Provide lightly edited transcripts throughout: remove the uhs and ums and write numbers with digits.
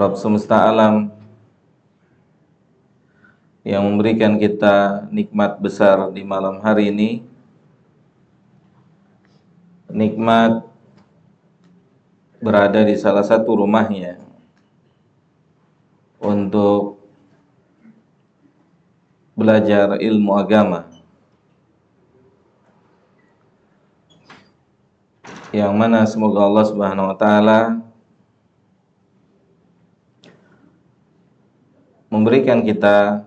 Rabb semesta alam yang memberikan kita nikmat besar di malam hari ini, nikmat berada di salah satu rumahnya untuk belajar ilmu agama, yang mana semoga Allah Subhanahu wa taala memberikan kita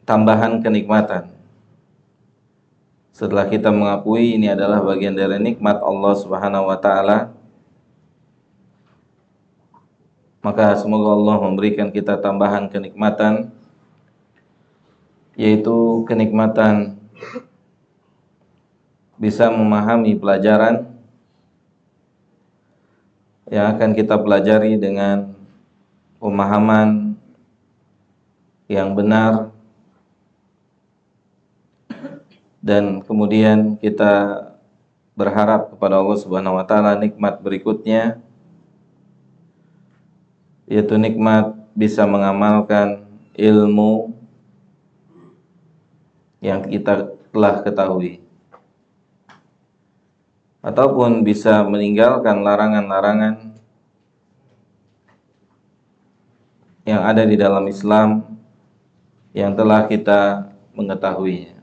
tambahan kenikmatan setelah kita mengakui ini adalah bagian dari nikmat Allah Subhanahu wa taala. Maka semoga Allah memberikan kita tambahan kenikmatan, yaitu kenikmatan bisa memahami pelajaran yang akan kita pelajari dengan pemahaman yang benar, dan kemudian kita berharap kepada Allah Subhanahu wa taala nikmat berikutnya, yaitu nikmat bisa mengamalkan ilmu yang kita telah ketahui, ataupun bisa meninggalkan larangan-larangan yang ada di dalam Islam yang telah kita mengetahuinya.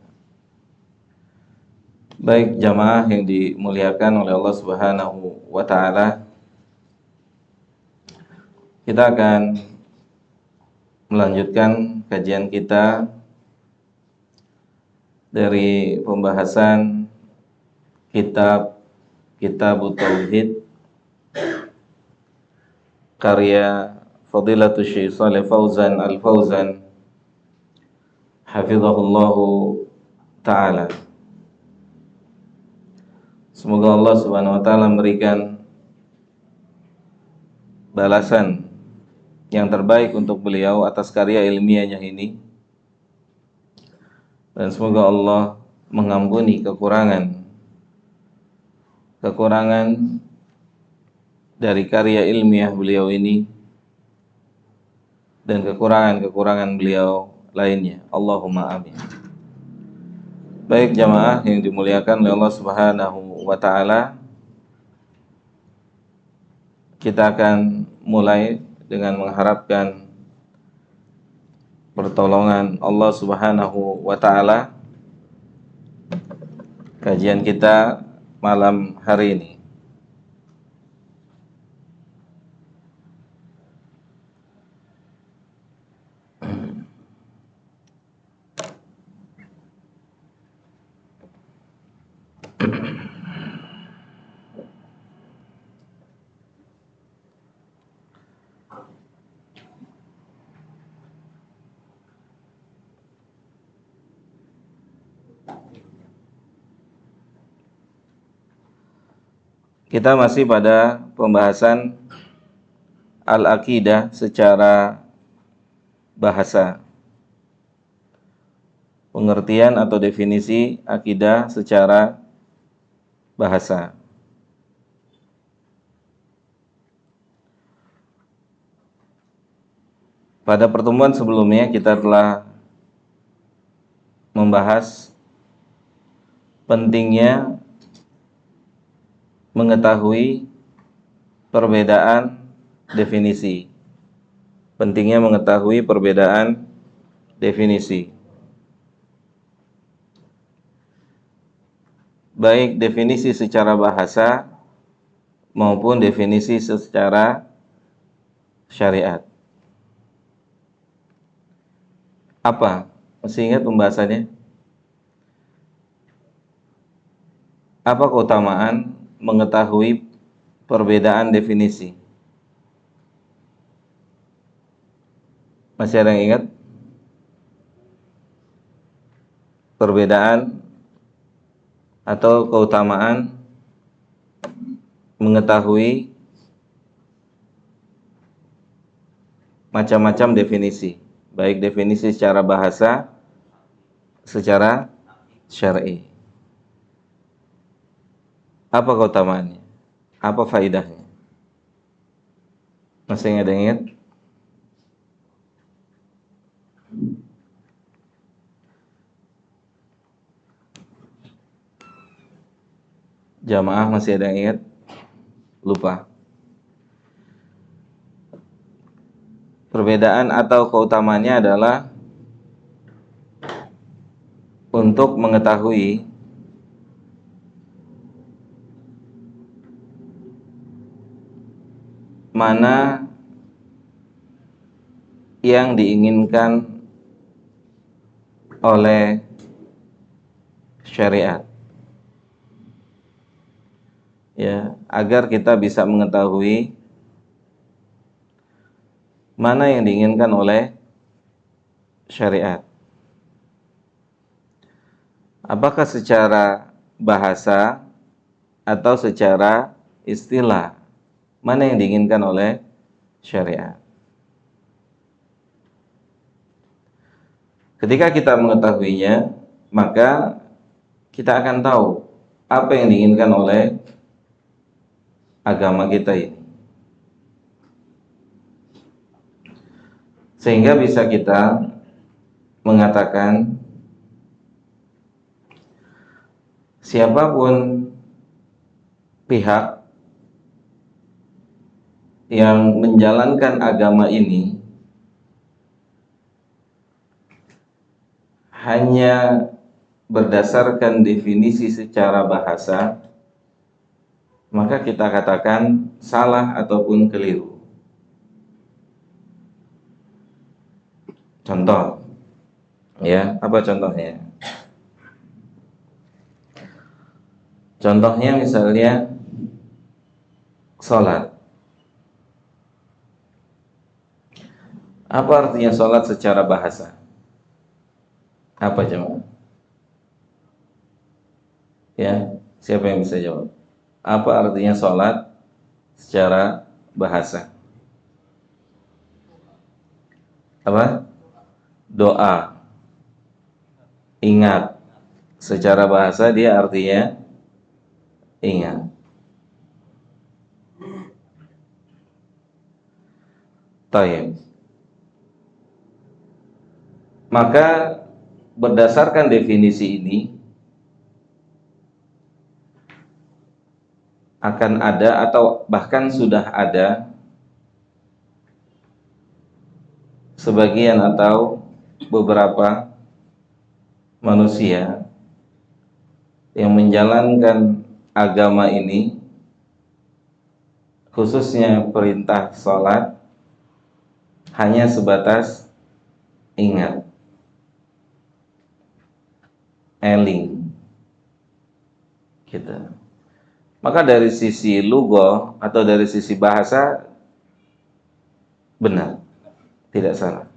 Baik jamaah yang dimuliakan oleh Allah Subhanahu wa taala, kita akan melanjutkan kajian kita dari pembahasan kitab Tauhid karya Fadilatul Syekh Shalih Fauzan Al-Fauzan hafizahullahu taala. Semoga Allah Subhanahu wa taala memberikan balasan yang terbaik untuk beliau atas karya ilmiahnya ini, dan semoga Allah mengampuni kekurangan dari karya ilmiah beliau ini dan kekurangan beliau lainnya. Allahumma amin. Baik jamaah yang dimuliakan oleh Allah Subhanahu wa taala, kita akan mulai dengan mengharapkan pertolongan Allah Subhanahu wa taala kajian kita malam hari ini. Kita masih pada pembahasan al-aqidah secara bahasa. Pengertian atau definisi akidah secara bahasa. Pada pertemuan sebelumnya kita telah membahas pentingnya mengetahui perbedaan definisi. Pentingnya mengetahui perbedaan definisi. Baik definisi secara bahasa maupun definisi secara syariat. Apa? Masih ingat pembahasannya? Apa keutamaan mengetahui perbedaan definisi? Masih ada yang ingat? Perbedaan atau keutamaan mengetahui macam-macam definisi, baik definisi secara bahasa, secara syar'i. Apa keutamaannya? Apa faedahnya? Masih ada yang ingat? Jamaah masih ada yang ingat? Lupa. Perbedaan atau keutamaannya adalah untuk mengetahui mana yang diinginkan oleh syariat, ya, agar kita bisa mengetahui mana yang diinginkan oleh syariat. Apakah secara bahasa atau secara istilah, mana yang diinginkan oleh syariat. Ketika kita mengetahuinya, maka kita akan tahu apa yang diinginkan oleh agama kita ini, sehingga bisa kita mengatakan siapapun pihak yang menjalankan agama ini hanya berdasarkan definisi secara bahasa, maka kita katakan salah ataupun keliru. Contoh, ya, apa contohnya? Contohnya misalnya sholat. Apa artinya sholat secara bahasa? Apa jemaah? Ya, siapa yang bisa jawab? Apa artinya sholat secara bahasa? Apa? Doa. Ingat. Secara bahasa dia artinya ingat. Tayyib. Maka berdasarkan definisi ini akan ada atau bahkan sudah ada sebagian atau beberapa manusia yang menjalankan agama ini, khususnya perintah sholat, hanya sebatas ingat, eling, gitu. Maka dari sisi lugha atau dari sisi bahasa benar, tidak salah.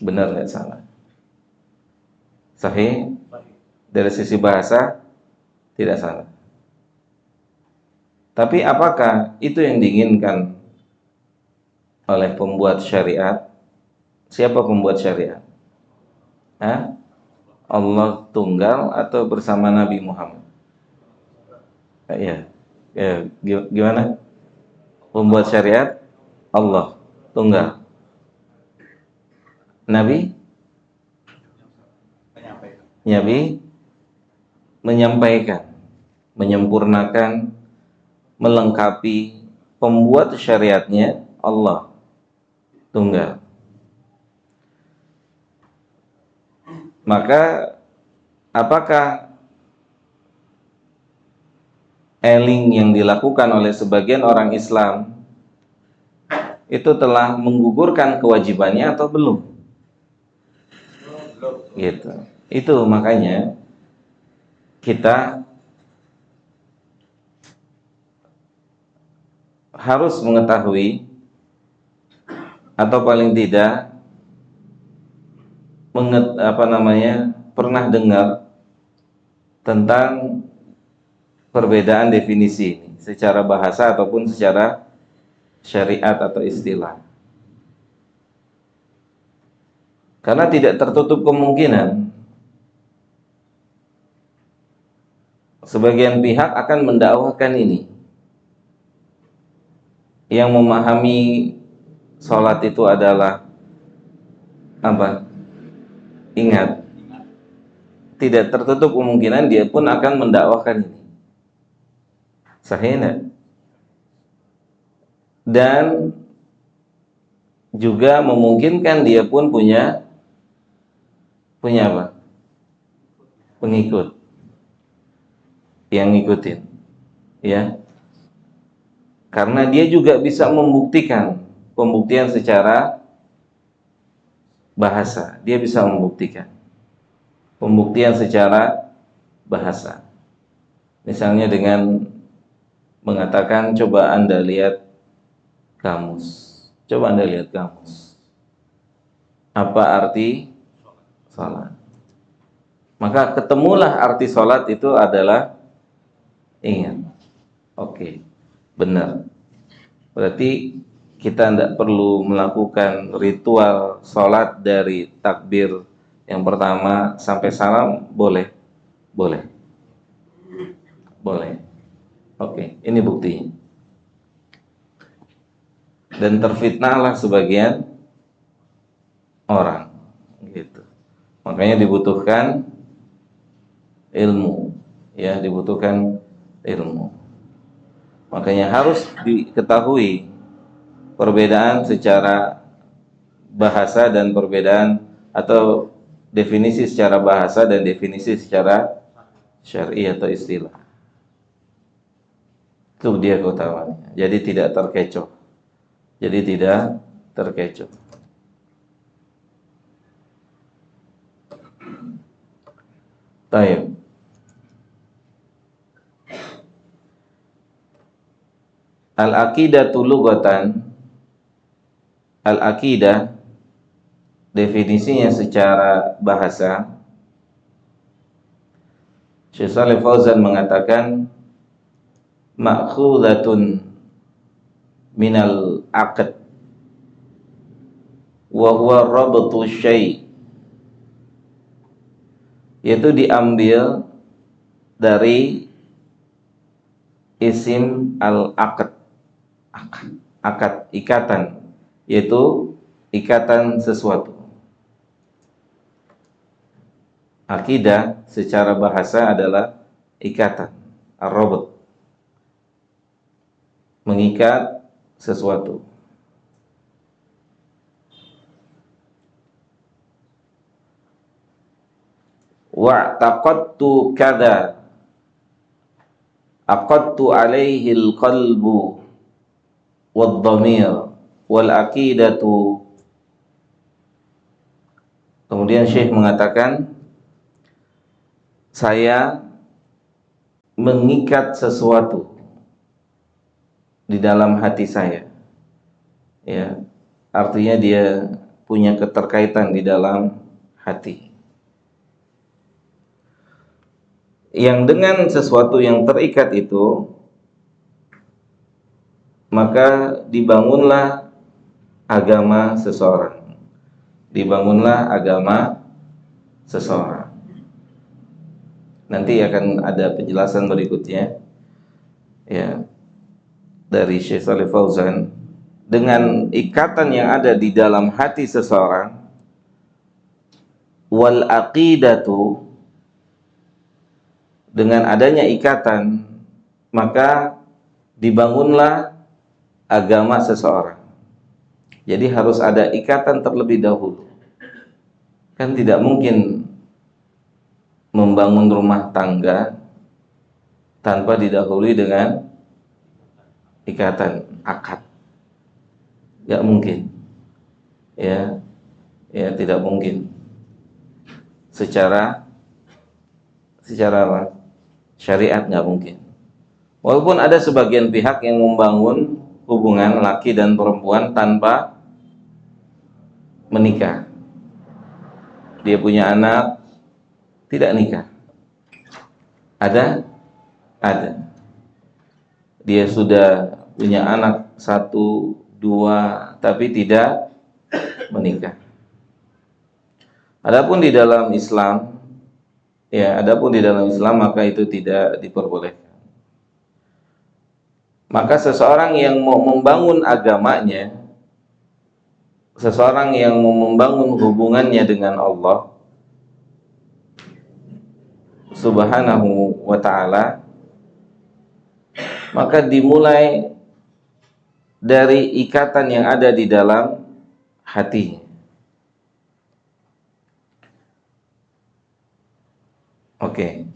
Benar, tidak salah. Sahih. Dari sisi bahasa tidak salah. Tapi apakah itu yang diinginkan oleh pembuat syariat? Siapa pembuat syariat? Hah? Allah tunggal atau bersama Nabi Muhammad? Ya, ya, gimana? Pembuat syariat Allah tunggal. Nabi menyampaikan, menyempurnakan, melengkapi. Pembuat syariatnya Allah tunggal. Maka apakah eling yang dilakukan oleh sebagian orang Islam itu telah menggugurkan kewajibannya atau belum? Gitu. Itu makanya kita harus mengetahui atau paling tidak pernah dengar tentang perbedaan definisi ini secara bahasa ataupun secara syariat atau istilah. Karena tidak tertutup kemungkinan sebagian pihak akan mendakwahkan ini. yang memahami sholat itu adalah apa? Ingat, tidak tertutup kemungkinan dia pun akan mendakwahkan ini. Sahih enggak? Dan juga memungkinkan dia pun punya apa? Pengikut yang ngikutin, ya. Karena dia juga bisa membuktikan, pembuktian secara bahasa. Dia bisa membuktikan pembuktian secara bahasa. Misalnya dengan mengatakan, coba Anda lihat kamus. Coba Anda lihat kamus. Apa arti salat? Maka ketemulah arti salat itu adalah ingat. Oke, benar. Berarti kita tidak perlu melakukan ritual salat dari takbir yang pertama sampai salam, boleh? Boleh. Boleh. Oke, ini buktinya. Dan terfitnahlah sebagian orang, gitu. Makanya dibutuhkan ilmu, ya, dibutuhkan ilmu. Makanya harus diketahui perbedaan secara bahasa dan perbedaan atau definisi secara bahasa dan definisi secara syar'i atau istilah. Itu dia keutamaannya. Jadi tidak terkecoh. Jadi tidak terkecoh. Taib. Al-aqidatu lughatan. Al-aqidah definisinya secara bahasa. Syekh Shalih Fauzan mengatakan ma'khudhatun minal aqd wa huwa rabtu syai', yaitu diambil dari isim al-aqd, akad, ikatan, yaitu ikatan sesuatu. Akidah secara bahasa adalah ikatan, ar-rabt, mengikat sesuatu. Wa'taqadtu kadza, aqadtu alaihi al-qalbu wad-dhamir wal aqidatu. Kemudian Syekh mengatakan, saya mengikat sesuatu di dalam hati saya, ya, artinya dia punya keterkaitan di dalam hati, yang dengan sesuatu yang terikat itu maka dibangunlah agama seseorang, dibangunlah agama seseorang. Nanti akan ada penjelasan berikutnya, ya, dari Syekh Shalih Fauzan. Dengan ikatan yang ada di dalam hati seseorang, wal aqidatu, dengan adanya ikatan maka dibangunlah agama seseorang. Jadi harus ada ikatan terlebih dahulu. Kan tidak mungkin membangun rumah tangga tanpa didahului dengan ikatan akad. Gak mungkin, ya, tidak mungkin. Secara apa? Syariat nggak mungkin. Walaupun ada sebagian pihak yang membangun hubungan laki dan perempuan tanpa menikah. Dia punya anak, tidak nikah. Ada. Dia sudah punya anak 1, 2, tapi tidak menikah. Adapun di dalam Islam, maka itu tidak diperbolehkan. Maka seseorang yang mau membangun agamanya, seseorang yang mau membangun hubungannya dengan Allah Subhanahu wa ta'ala, maka dimulai dari ikatan yang ada di dalam hati. Oke.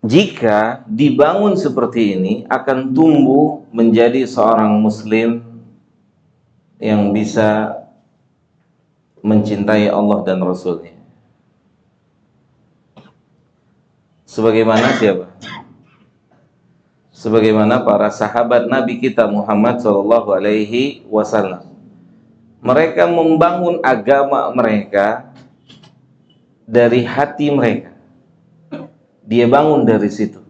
Jika dibangun seperti ini, akan tumbuh menjadi seorang muslim yang bisa mencintai Allah dan Rasul-Nya. Sebagaimana siapa? Sebagaimana para sahabat Nabi kita Muhammad sallallahu alaihi wasallam. Mereka membangun agama mereka dari hati mereka. Dia bangun dari situ.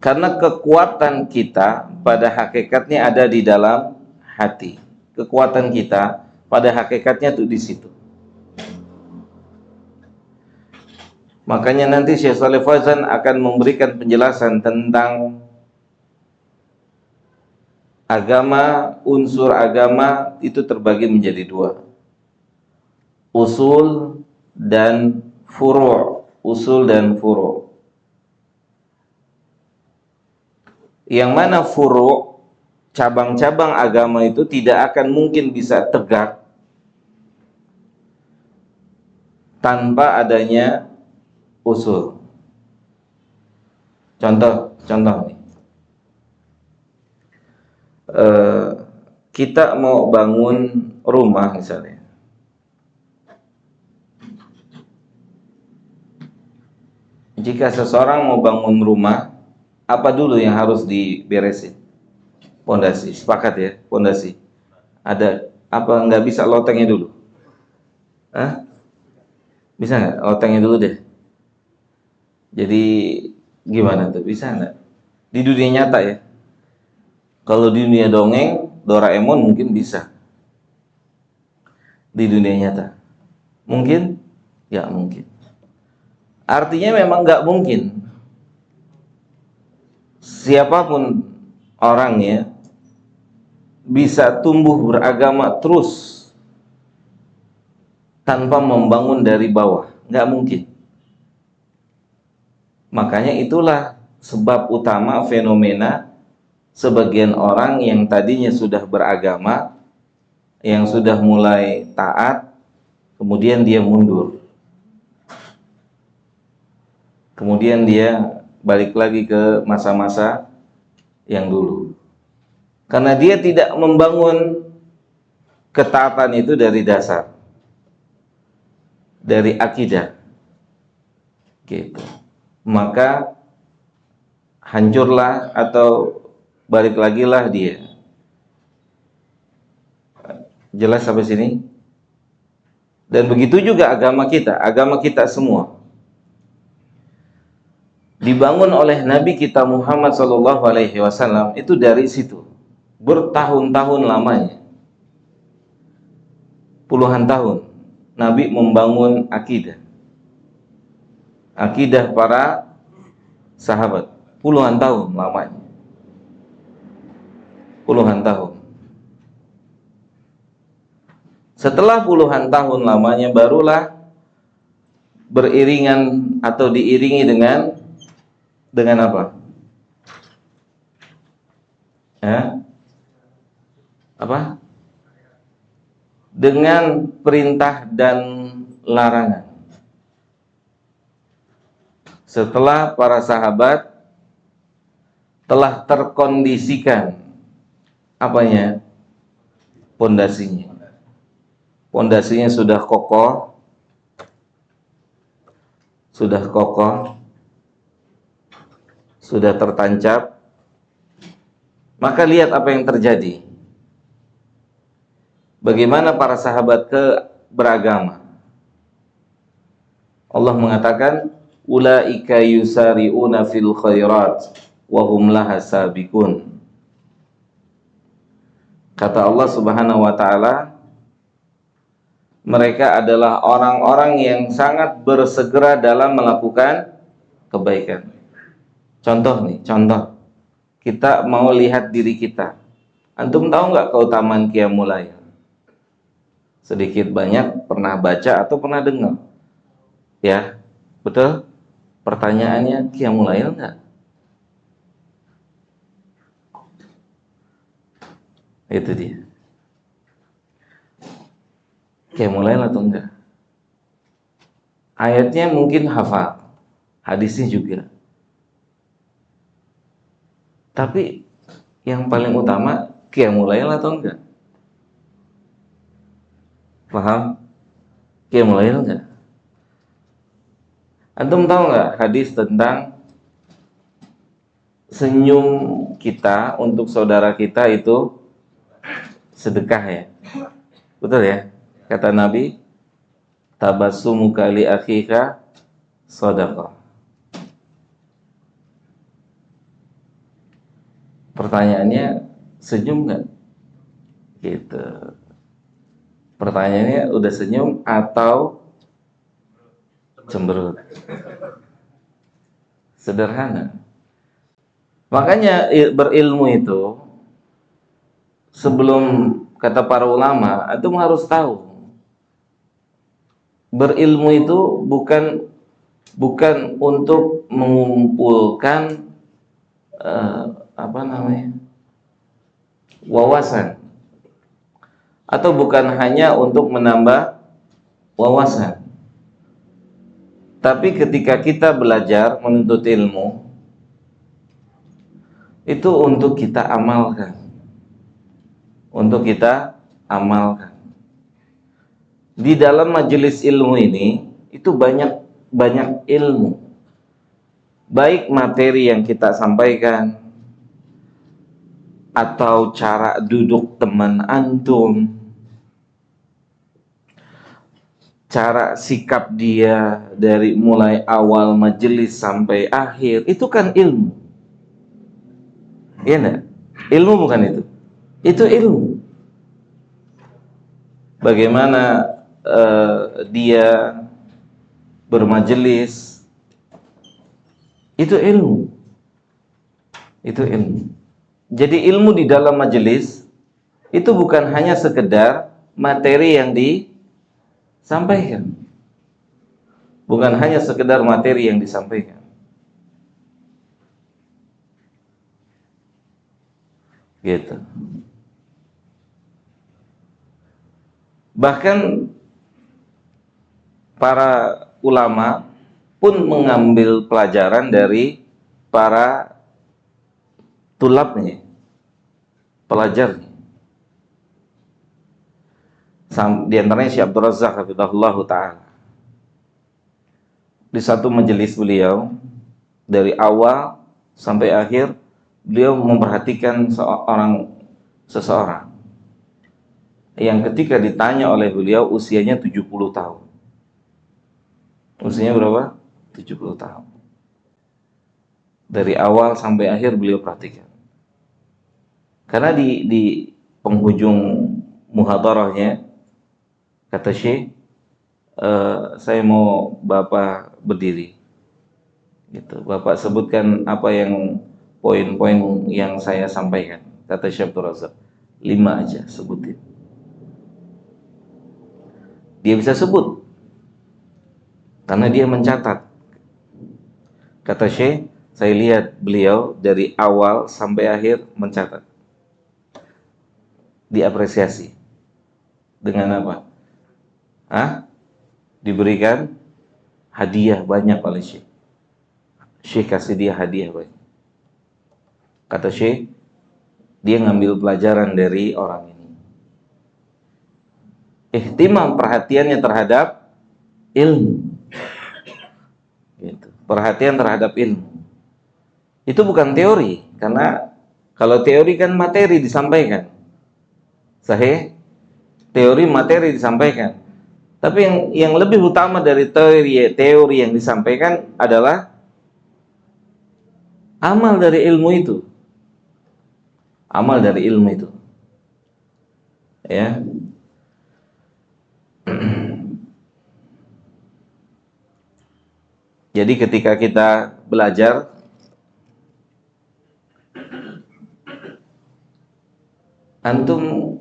Karena kekuatan kita pada hakikatnya ada di dalam hati. Kekuatan kita pada hakikatnya itu di situ. Makanya nanti Syekh Shalih Fauzan akan memberikan penjelasan tentang agama, unsur agama itu terbagi menjadi dua. Usul dan furu'. Usul dan furu'. Yang mana furu', cabang-cabang agama itu tidak akan mungkin bisa tegak tanpa adanya usul. Contoh nih. Kita mau bangun rumah misalnya. Jika seseorang mau bangun rumah, apa dulu yang harus diberesin? Pondasi. Sepakat ya, pondasi. Ada apa nggak bisa lotengnya dulu? Hah? Bisa nggak lotengnya dulu deh? Jadi gimana tuh? Bisa nggak? Di dunia nyata ya. Kalau di dunia dongeng, Doraemon mungkin bisa. Di dunia nyata, mungkin? Ya mungkin. Artinya memang nggak mungkin. Siapapun orangnya bisa tumbuh beragama terus tanpa membangun dari bawah. Nggak mungkin. Makanya itulah sebab utama fenomena sebagian orang yang tadinya sudah beragama, yang sudah mulai taat, kemudian dia mundur. Kemudian dia balik lagi ke masa-masa yang dulu. Karena dia tidak membangun ketaatan itu dari dasar, dari akidah. Gitu. Maka hancurlah atau balik lagi lah dia. Jelas sampai sini? Dan begitu juga agama kita semua dibangun oleh Nabi kita Muhammad SAW itu dari situ, bertahun-tahun lamanya, puluhan tahun Nabi membangun akidah para sahabat, puluhan tahun lamanya, puluhan tahun. Setelah puluhan tahun lamanya barulah beriringan atau diiringi dengan apa? Apa? Dengan perintah dan larangan. Setelah para sahabat telah terkondisikan apanya? Pondasinya. Pondasinya sudah kokoh, sudah tertancap, maka lihat apa yang terjadi. Bagaimana para sahabat beragama. Allah mengatakan, ulaika yusari'una fil khairat wa hum laha sabiqun. Kata Allah Subhanahu wa taala, mereka adalah orang-orang yang sangat bersegera dalam melakukan kebaikan. Contoh nih, contoh. Kita mau lihat diri kita. Antum tahu nggak keutamaan Qiyamul Lail? Sedikit banyak pernah baca atau pernah dengar? Ya, betul? Pertanyaannya, Qiyamul Lail nggak? Itu dia. Qiyamul Lail atau enggak? Ayatnya mungkin hafal, hadisnya juga. Tapi yang paling utama, Qiyamul Lail atau enggak? Paham? Qiyamul Lail enggak? Antum tahu nggak hadis tentang senyum kita untuk saudara kita itu sedekah ya? Betul ya? Kata Nabi, tabassumuka li akhika shadaqah. Pertanyaannya, senyum nggak? Gitu. Pertanyaannya, udah senyum atau cemberut? Sederhana. Makanya berilmu itu, sebelum kata para ulama, antum harus tahu, berilmu itu bukan untuk mengumpulkan wawasan, atau bukan hanya untuk menambah wawasan. Tapi ketika kita belajar menuntut ilmu, itu untuk kita amalkan. Untuk kita amalkan. Di dalam majelis ilmu ini, itu banyak ilmu. Baik materi yang kita sampaikan, atau cara duduk teman antum, cara sikap dia dari mulai awal majelis sampai akhir, itu kan ilmu. Iya enggak? Ilmu bukan itu? Itu ilmu. Bagaimana dia bermajelis, itu ilmu. Itu ilmu. Jadi ilmu di dalam majelis itu bukan hanya sekedar materi yang disampaikan. Bukan hanya sekedar materi yang disampaikan. Gitu. Bahkan para ulama pun mengambil pelajaran dari para tulabnya, pelajarnya. Di antaranya Syekh Abdul Razak hafizahullah ta'ala. Di satu majelis beliau, dari awal sampai akhir, beliau memperhatikan seseorang yang ketika ditanya oleh beliau usianya 70 tahun. Usianya berapa? 70 tahun. Dari awal sampai akhir beliau perhatikan. Karena di penghujung muhadarahnya, kata Syekh, saya mau Bapak berdiri. Gitu. Bapak sebutkan apa yang poin-poin yang saya sampaikan. Kata Syekh Abdul Razak, 5 aja sebutin. Dia bisa sebut karena dia mencatat. Kata Syekh, saya lihat beliau dari awal sampai akhir mencatat. Diapresiasi dengan apa? Diberikan hadiah banyak oleh Syekh. Syekh kasih dia hadiah banyak. Kata Syekh, dia ngambil pelajaran dari orang ini. Ihtimam, perhatiannya terhadap ilmu. Gitu. Perhatian terhadap ilmu. Itu bukan teori, karena kalau teori kan materi disampaikan. Sahih? Teori materi disampaikan. Tapi yang lebih utama dari teori yang disampaikan adalah amal dari ilmu itu. Amal dari ilmu itu. Ya. Jadi ketika kita belajar, antum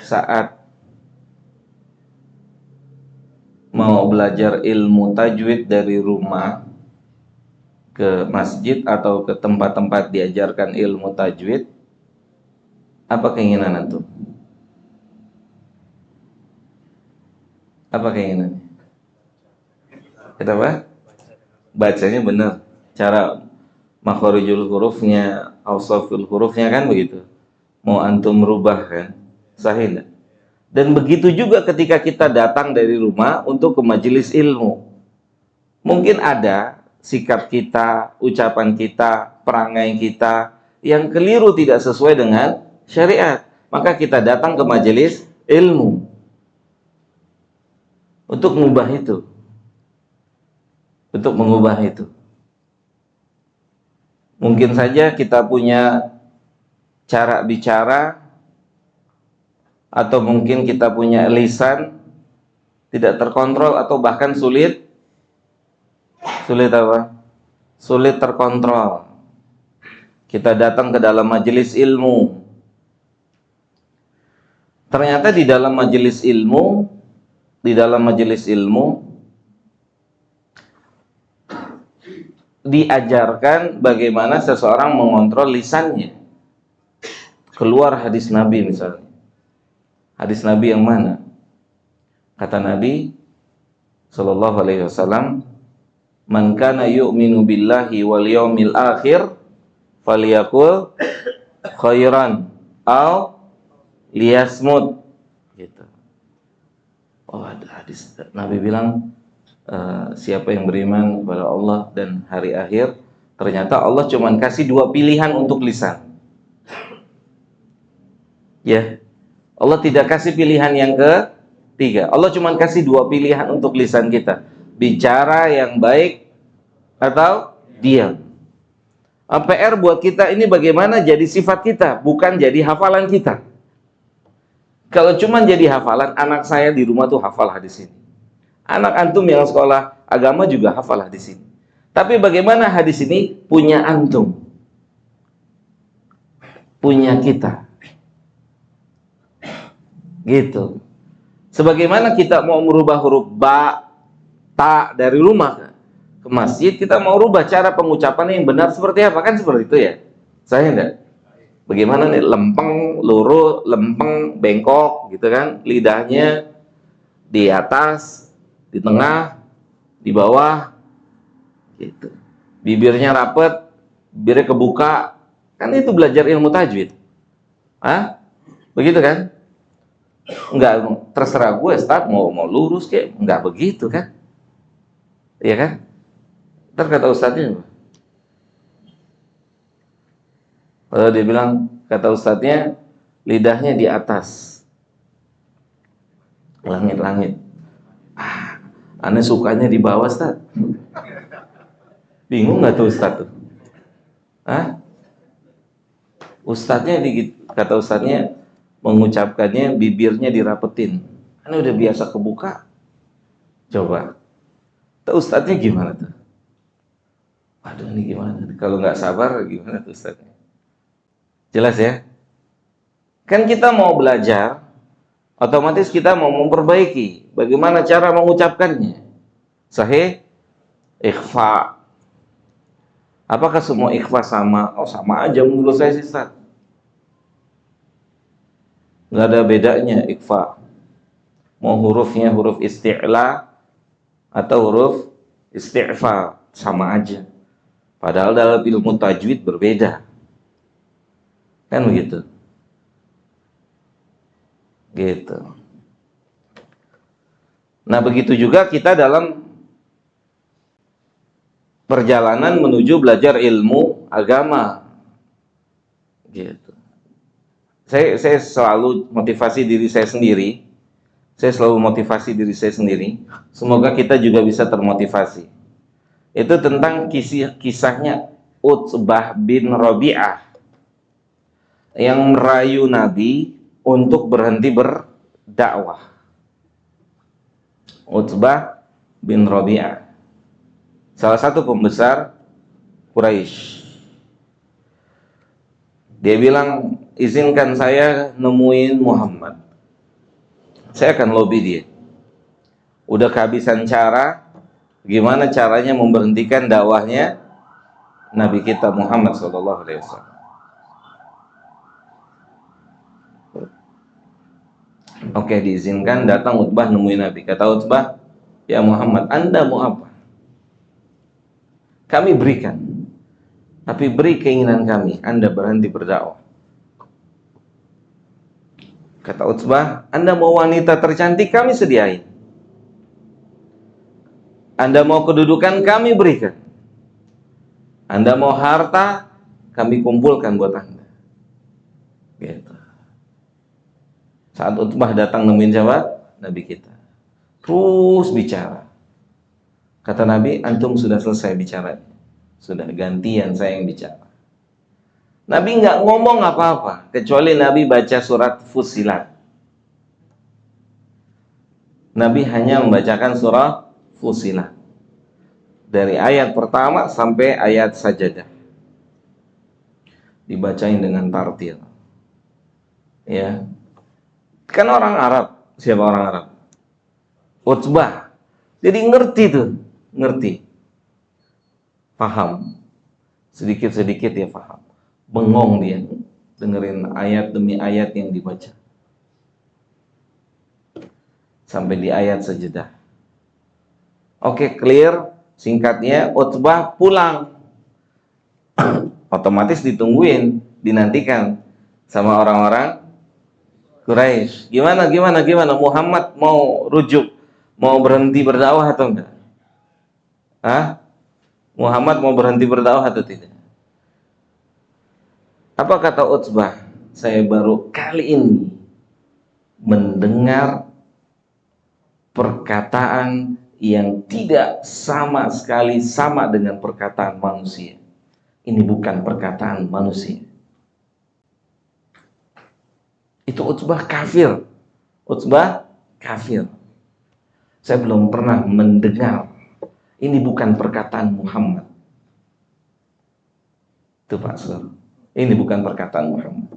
saat mau belajar ilmu tajwid dari rumah ke masjid atau ke tempat-tempat diajarkan ilmu tajwid, apa keinginan antum? Apa keinginannya? Kenapa? Bacanya benar, cara makhorijul hurufnya, awsaful hurufnya kan begitu. Mau antum merubah kan? Sahih enggak? Dan begitu juga ketika kita datang dari rumah untuk ke majelis ilmu. Mungkin ada sikap kita, ucapan kita, perangai kita yang keliru, tidak sesuai dengan syariat. Maka kita datang ke majelis ilmu untuk mengubah itu. Untuk mengubah itu. Mungkin saja kita punya cara bicara, atau mungkin kita punya lisan tidak terkontrol, atau bahkan sulit apa? Sulit terkontrol. Kita datang ke dalam majelis ilmu. Ternyata di dalam majelis ilmu diajarkan bagaimana seseorang mengontrol lisannya. Keluar hadis Nabi misalnya. Hadis Nabi yang mana? Kata Nabi sallallahu alaihi wasallam, "Man kana yu'minu billahi wal yawmil akhir falyaqul khairan aw liyasmut." Gitu. Oh, ada hadis Nabi bilang, siapa yang beriman kepada Allah dan hari akhir, ternyata Allah cuma kasih dua pilihan untuk lisan. Ya, Allah tidak kasih pilihan yang ketiga. Allah cuma kasih dua pilihan untuk lisan kita. Bicara yang baik atau diam. PR buat kita ini bagaimana jadi sifat kita, bukan jadi hafalan kita. Kalau cuma jadi hafalan, anak saya di rumah tuh hafal hadis ini. Anak antum yang sekolah agama juga hafal hadis ini. Tapi bagaimana hadis ini punya antum, punya kita. Gitu. Sebagaimana kita mau merubah huruf ba, ta dari rumah ke masjid, kita mau rubah cara pengucapannya yang benar seperti apa, kan seperti itu ya. Saya enggak. Bagaimana nih, lempeng, lurus, lempeng, bengkok gitu kan, lidahnya di atas, di tengah, di bawah gitu. Bibirnya rapet, bibirnya kebuka. Kan itu belajar ilmu tajwid. Hah? Begitu kan? Enggak, terserah gue Ustaz mau lurus kayak, enggak begitu kan? Iya kan? Ntar kata Ustaznya, dia bilang, kata Ustaznya, lidahnya di atas langit-langit. Aneh sukanya di bawah Ustaz. Bingung nggak tuh Ustaz tuh? Ustaznya kata Ustaznya, mengucapkannya bibirnya dirapetin. Kan udah biasa kebuka. Coba. Tuh Ustaznya gimana tuh? Waduh, ini gimana? Kalau nggak sabar gimana tuh Ustaznya? Jelas ya? Kan kita mau belajar, otomatis kita mau memperbaiki bagaimana cara mengucapkannya. Sahih? Ikhfa. Apakah semua ikhfa sama? Oh, sama aja menurut saya sih Ustaz. Nggak ada bedanya ikhfa. Mau hurufnya huruf isti'la atau huruf isti'fa, sama aja. Padahal dalam ilmu tajwid berbeda. Kan begitu. Gitu. Nah, begitu juga kita dalam perjalanan menuju belajar ilmu agama. Gitu. Saya selalu motivasi diri saya sendiri. Saya selalu motivasi diri saya sendiri. Semoga kita juga bisa termotivasi. Itu tentang kisahnya Utbah bin Rabi'ah yang merayu Nabi untuk berhenti berdakwah. Utbah bin Rabi'ah, salah satu pembesar Quraisy. Dia bilang, izinkan saya nemuin Muhammad, saya akan lobby dia. Udah kehabisan cara, gimana caranya memberhentikan dakwahnya Nabi kita Muhammad SAW. Oke, diizinkan, datang Utbah nemuin Nabi. Kata Utbah, ya Muhammad, Anda mau apa? Kami berikan, tapi beri keinginan kami, Anda berhenti berdakwah. Kata Utbah, Anda mau wanita tercantik, kami sediain. Anda mau kedudukan, kami berikan. Anda mau harta, kami kumpulkan buat Anda. Gitu. Saat Utbah datang nemuin siapa? Nabi kita. Terus bicara. Kata Nabi, antum sudah selesai bicara. Sudah, gantian saya yang bicara. Nabi nggak ngomong apa-apa, kecuali Nabi baca surat Fussilat. Nabi hanya membacakan surah Fussilat. Dari ayat pertama sampai ayat Sajadah. Dibacain dengan tartil. Ya. Kan orang Arab. Siapa orang Arab? Utbah. Jadi ngerti tuh. Ngerti. Paham. Sedikit-sedikit dia paham. Bengong dia. Dengerin ayat demi ayat yang dibaca. Sampai di ayat Sajadah. Oke, clear. Singkatnya, Utbah pulang. Otomatis ditungguin, dinantikan sama orang-orang Quraisy. Gimana? Muhammad mau rujuk, mau berhenti berdakwah atau enggak? Hah? Muhammad mau berhenti berdakwah atau tidak? Apa kata Utbah? Saya baru kali ini mendengar perkataan yang tidak sama sekali sama dengan perkataan manusia. Ini bukan perkataan manusia. Itu Utbah kafir. Utbah kafir. Saya belum pernah mendengar. Ini bukan perkataan Muhammad. Itu Pak Saudara. Ini bukan perkataan Muhammad.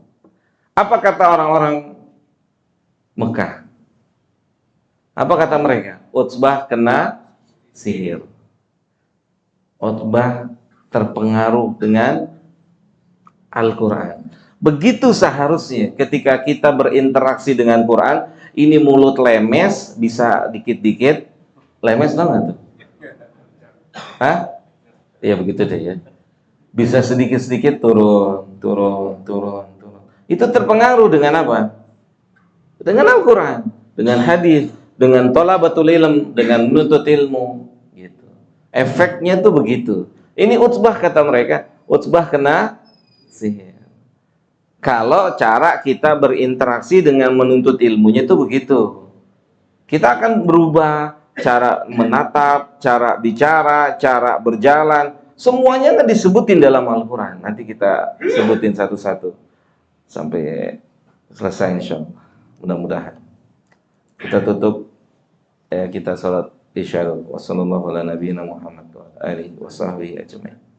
Apa kata orang-orang Mekah? Apa kata mereka? Utbah kena sihir. Utbah terpengaruh dengan Al-Quran. Begitu seharusnya ketika kita berinteraksi dengan Quran, ini mulut lemes, bisa dikit-dikit lemes, tau gak tuh? Hah? Ya begitu deh ya. Bisa sedikit-sedikit turun. Itu terpengaruh dengan apa? Dengan Al-Quran, dengan hadis, dengan thalabatul ilm, dengan menuntut ilmu, gitu. Efeknya tuh begitu. Ini Utbah kata mereka, Utbah kena sihir. Kalau cara kita berinteraksi dengan menuntut ilmunya itu begitu. Kita akan berubah cara menatap, cara bicara, cara berjalan. Semuanya kan disebutin dalam Al-Quran. Nanti kita sebutin satu-satu sampai selesai insyaallah. Mudah-mudahan. Kita tutup, kita salat isya. Wassalamualaikum warahmatullahi wabarakatuh.